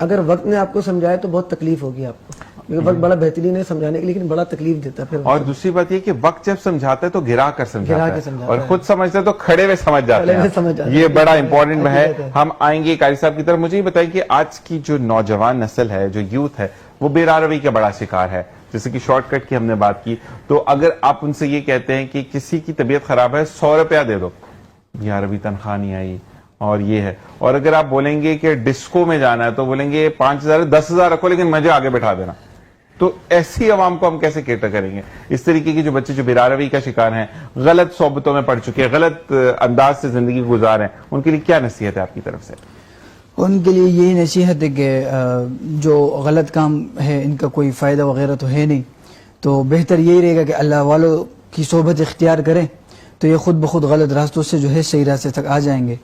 اگر وقت نے آپ کو سمجھایا تو بہت تکلیف ہوگی آپ کو, کیونکہ وقت بڑا بہترین ہے سمجھانے کے, لیکن بڑا تکلیف دیتا ہے پھر. اور دوسری بات یہ کہ وقت جب سمجھاتا ہے تو گرا کر سمجھاتا ہے, سمجھاتا اور خود سمجھتا ہے تو کھڑے ہوئے سمجھ جاتے ہیں. یہ بڑا امپورٹنٹ ہے. ہم آئیں گے قاری صاحب کی طرف. مجھے یہ بتائیں کہ آج کی جو نوجوان نسل ہے, جو یوتھ ہے, وہ بے روی کا بڑا شکار ہے. جیسے کہ شارٹ کٹ کی ہم نے بات کی, تو اگر آپ ان سے یہ کہتے ہیں کہ کسی کی طبیعت خراب ہے 100 روپیہ دے دو, یار ابھی تنخواہ نہیں آئی اور یہ ہے. اور اگر آپ بولیں گے کہ ڈسکو میں جانا ہے تو بولیں گے 5,000 10,000 رکھو لیکن مجھے آگے بٹھا دینا. تو ایسی عوام کو ہم کیسے کیٹر کریں گے؟ اس طریقے کے جو بچے جو بے روی کا شکار ہیں, غلط صحبتوں میں پڑ چکے ہیں, غلط انداز سے زندگی گزار ہیں, ان کے لیے کیا نصیحت ہے آپ کی طرف سے؟ ان کے لیے یہی نصیحت ہے کہ جو غلط کام ہے ان کا کوئی فائدہ وغیرہ تو ہے نہیں, تو بہتر یہی رہے گا کہ اللہ والوں کی صحبت اختیار کریں, تو یہ خود بخود غلط راستوں سے جو ہے صحیح راستے تک آ جائیں گے.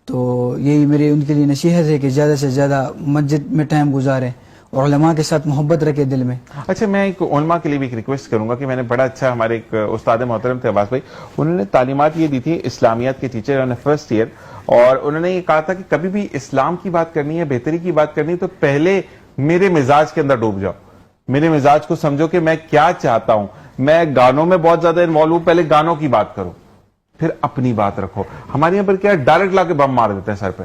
تو یہی میری ان کے لیے نصیحت ہے کہ زیادہ سے زیادہ مسجد میں ٹائم گزاریں اور علماء کے ساتھ محبت رکھے دل میں. اچھا, میں ایک علماء کے لیے بھی ایک ریکویسٹ کروں گا کہ میں نے بڑا اچھا, ہمارے ایک استاد محترم تھے عباس بھائی, انہوں نے تعلیمات یہ دی تھی, اسلامیات کے ٹیچر, انہوں نے فرسٹ ایئر, اور انہوں نے یہ کہا تھا کہ کبھی بھی اسلام کی بات کرنی ہے, بہتری کی بات کرنی ہے, تو پہلے میرے مزاج کے اندر ڈوب جاؤ, میرے مزاج کو سمجھو کہ میں کیا چاہتا ہوں. میں گانوں میں بہت زیادہ انوالو ہوں, پہلے گانوں کی بات کرو, پھر اپنی بات رکھو. ہمارے یہاں پر کیا ڈائریکٹ لا کے بم مار دیتے ہیں سر پہ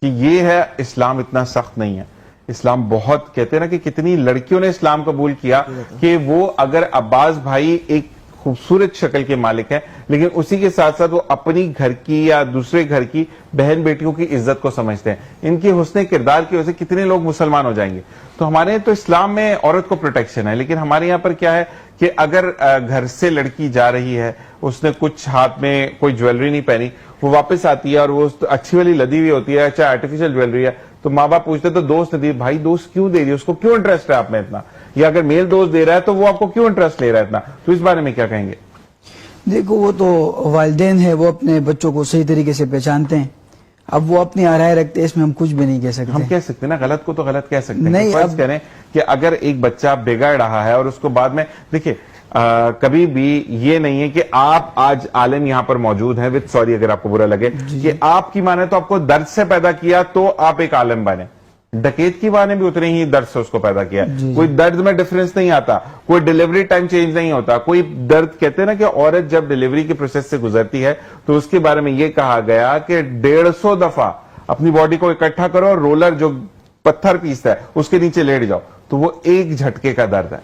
کہ یہ ہے اسلام, اتنا سخت نہیں ہے اسلام. بہت کہتے ہیں نا کہ کتنی لڑکیوں نے اسلام قبول کیا کہ وہ اگر عباس بھائی ایک خوبصورت شکل کے مالک ہیں, لیکن اسی کے ساتھ ساتھ وہ اپنی گھر کی یا دوسرے گھر کی بہن بیٹیوں کی عزت کو سمجھتے ہیں. ان کے حسن کردار کی وجہ سے کتنے لوگ مسلمان ہو جائیں گے. تو ہمارے تو اسلام میں عورت کو پروٹیکشن ہے, لیکن ہمارے یہاں پر کیا ہے کہ اگر گھر سے لڑکی جا رہی ہے, اس نے کچھ ہاتھ میں کوئی جویلری نہیں پہنی, وہ واپس آتی ہے اور وہ اچھی والی لدی ہوئی ہوتی ہے, چاہے آرٹیفیشل جویلری ہے, تو ماں باپ پوچھتے تو دوست نے دی, بھائی دوست کیوں دے رہی ہے, اس کو کیوں انٹرسٹ ہے آپ میں اتنا, یا اگر میل دوست دے رہا ہے تو وہ آپ کو کیوں انٹرسٹ لے رہا ہے اتنا. تو اس بارے میں کیا کہیں گے؟ دیکھو, وہ تو والدین ہیں, وہ اپنے بچوں کو صحیح طریقے سے پہچانتے ہیں. اب وہ اپنی رائے رکھتے ہیں, اس میں ہم کچھ بھی نہیں کہہ سکتے. ہم کہہ سکتے نا غلط کو تو غلط کہہ سکتے ہیں. نہیں, فرض کریں کہ اگر ایک بچہ بگڑ رہا ہے اور اس کو بعد میں دیکھیں, کبھی بھی یہ نہیں ہے کہ آپ آج عالم یہاں پر موجود ہیں, وتھ سوری اگر آپ کو برا لگے, کہ آپ کی ماں نے تو آپ کو درد سے پیدا کیا تو آپ ایک عالم بنے. ڈکیت کی ماں نے بھی اتنے ہی درد سے اس کو پیدا کیا. کوئی درد میں ڈفرنس نہیں آتا, کوئی ڈیلیوری ٹائم چینج نہیں ہوتا, کوئی درد. کہتے ہیں نا کہ عورت جب ڈیلیوری کے پروسیس سے گزرتی ہے تو اس کے بارے میں یہ کہا گیا کہ 150 دفعہ اپنی باڈی کو اکٹھا کرو اور رولر جو پتھر پیستا ہے اس کے نیچے لیٹ جاؤ, تو وہ ایک جھٹکے کا درد ہے.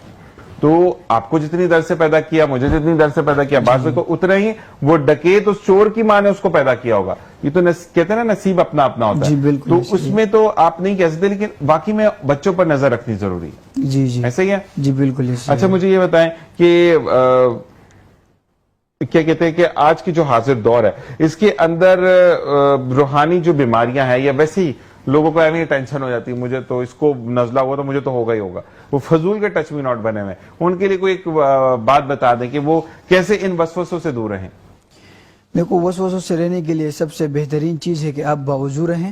تو آپ کو جتنی درد سے پیدا کیا, مجھے جتنی درد سے پیدا کیا, بعض کو اتنا ہی وہ ڈکیت اس چور کی ماں نے اس کو پیدا کیا ہوگا. یہ تو کہتے ہیں نا نصیب اپنا اپنا ہوتا ہے. تو اس میں تو آپ نہیں کہہ سکتے, لیکن باقی میں بچوں پر نظر رکھنی ضروری ہے. جی جی ایسا ہی ہے. جی بالکل. اچھا, مجھے یہ بتائیں کہ کیا کہتے ہیں کہ آج کی جو حاضر دور ہے اس کے اندر روحانی جو بیماریاں ہیں, یا ویسے ہی لوگوں کو ایویں ٹینشن ہو جاتی ہے, مجھے تو اس کو نزلہ ہوا تو مجھے تو ہوگا ہی ہوگا, وہ فضول کے ٹچ می ناٹ بنے ہوئے, ان کے لیے کوئی ایک بات بتا دیں کہ وہ کیسے ان وسوسوں سے دور رہیں؟ دیکھو, وسوسوں سے رہنے کے لیے سب سے بہترین چیز ہے کہ آپ باوضو رہیں.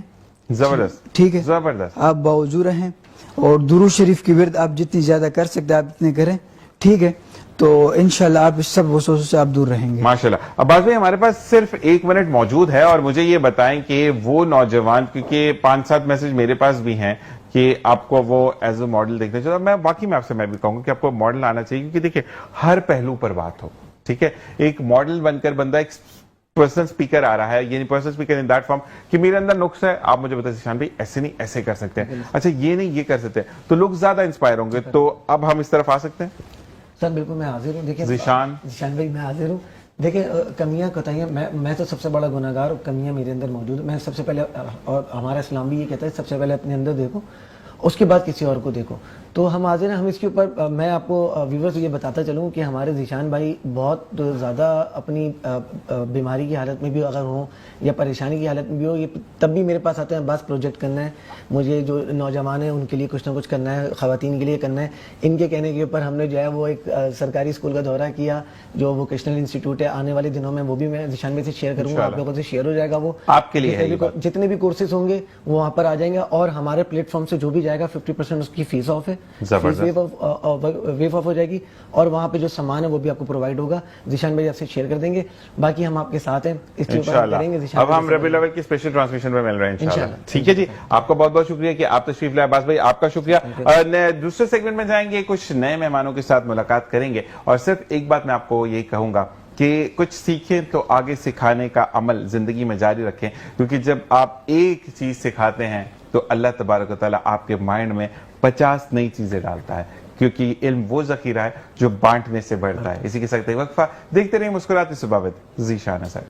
زبردست. ٹھیک ہے, زبردست. آپ باوضو رہیں اور درود شریف کی ورد آپ جتنی زیادہ کر سکتے آپ اتنے کریں. ٹھیک ہے, تو انشاءاللہ آپ اس سب وسوسوں سے آپ دور رہیں گے. ماشاءاللہ. عباس بھائی, ہمارے پاس صرف 1 منٹ موجود ہے, اور مجھے یہ بتائیں کہ وہ نوجوان, کیونکہ 5-7 میسج میرے پاس بھی ہیں کہ آپ کو وہ ایز اے ماڈل دیکھنا چاہتا ہوں. میں واقعی میں آپ سے میں بھی کہوں گا کہ آپ کو ماڈل آنا چاہیے, کیونکہ دیکھیں ہر پہلو پر بات ہو. ٹھیک ہے, ایک ماڈل بن کر بندہ ایک پرسنل اسپیکر آ رہا ہے, یعنی personal speaker in that form کہ میرے اندر نقص ہے, آپ مجھے بتائیں ذیشان بھائی ایسے نہیں ایسے کر سکتے ہیں, اچھا یہ نہیں یہ کر سکتے ہیں, تو لوگ زیادہ انسپائر ہوں گے. تو اب ہم اس طرف آ سکتے ہیں. سر بالکل میں حاضر ہوں. دیکھیں ذیشان بھائی میں حاضر ہوں. دیکھیں کمیاں کوتاہیاں, میں تو سب سے بڑا گناہگار ہوں, کمیاں میرے اندر موجود ہیں. میں سب سے پہلے, اور ہمارا اسلام بھی یہ کہتا ہے سب سے پہلے اپنے اندر دیکھو, اس کے بعد کسی اور کو دیکھو. تو ہم حاضر ہیں. ہم اس کے اوپر میں آپ کو ویورز یہ بتاتا چلوں کہ ہمارے ذیشان بھائی بہت زیادہ اپنی بیماری کی حالت میں بھی اگر ہوں یا پریشانی کی حالت میں بھی ہو, یہ تب بھی میرے پاس آتے ہیں, بس پروجیکٹ کرنا ہے مجھے, جو نوجوان ہیں ان کے لیے کچھ نہ کچھ کرنا ہے, خواتین کے لیے کرنا ہے. ان کے کہنے کے اوپر ہم نے جو ہے وہ ایک سرکاری اسکول کا دورہ کیا جو ووکیشنل انسٹیٹیوٹ ہے. آنے والے دنوں میں وہ بھی میں ذیشان بھائی سے شیئر کروں گا, آپ لوگوں سے شیئر ہو جائے گا. وہ آپ کے لیے جتنے بھی کورسز ہوں گے وہ وہاں پر آ جائیں گے, اور ہمارے پلیٹ فارم سے جو بھی جائے گا 50% اس کی فیس آف ہے. زبردست. ویو آف ہو جائے گی, اور وہاں پہ جو سامان ہے وہ بھی آپ کو پرووائڈ ہوگا. ذیشان بھائی آپ سے شیئر کر دیں گے, باقی ہم آپ کے ساتھ ہیں اس کے اوپر انشاءاللہ. کریں گے. ذیشان اب بھائی ہم سے ربیع الاول کی اسپیشل ٹرانسمیشن پہ مل رہے ہیں انشاءاللہ. انشاءاللہ. ٹھیک ہے جی, آپ کا بہت بہت شکریہ کہ آپ تشریف لائے. عباس بھائی آپ کا شکریہ. دوسرے سیگمنٹ میں جائیں گے, کچھ نئے مہمانوں کے ساتھ ملاقات کریں گے, اور صرف ایک بات میں آپ کو یہی کہوں گا کہ کچھ سیکھیں تو آگے سکھانے کا عمل زندگی میں جاری رکھیں, کیونکہ جب آپ ایک چیز سکھاتے ہیں تو اللہ تبارک و تعالیٰ آپ کے مائنڈ میں 50 نئی چیزیں ڈالتا ہے, کیونکہ علم وہ ذخیرہ ہے جو بانٹنے سے بڑھتا ہے. اسی کے ساتھ ایک وقفہ, دیکھتے رہیں مسکراتے صبح ود ذیشان حسن.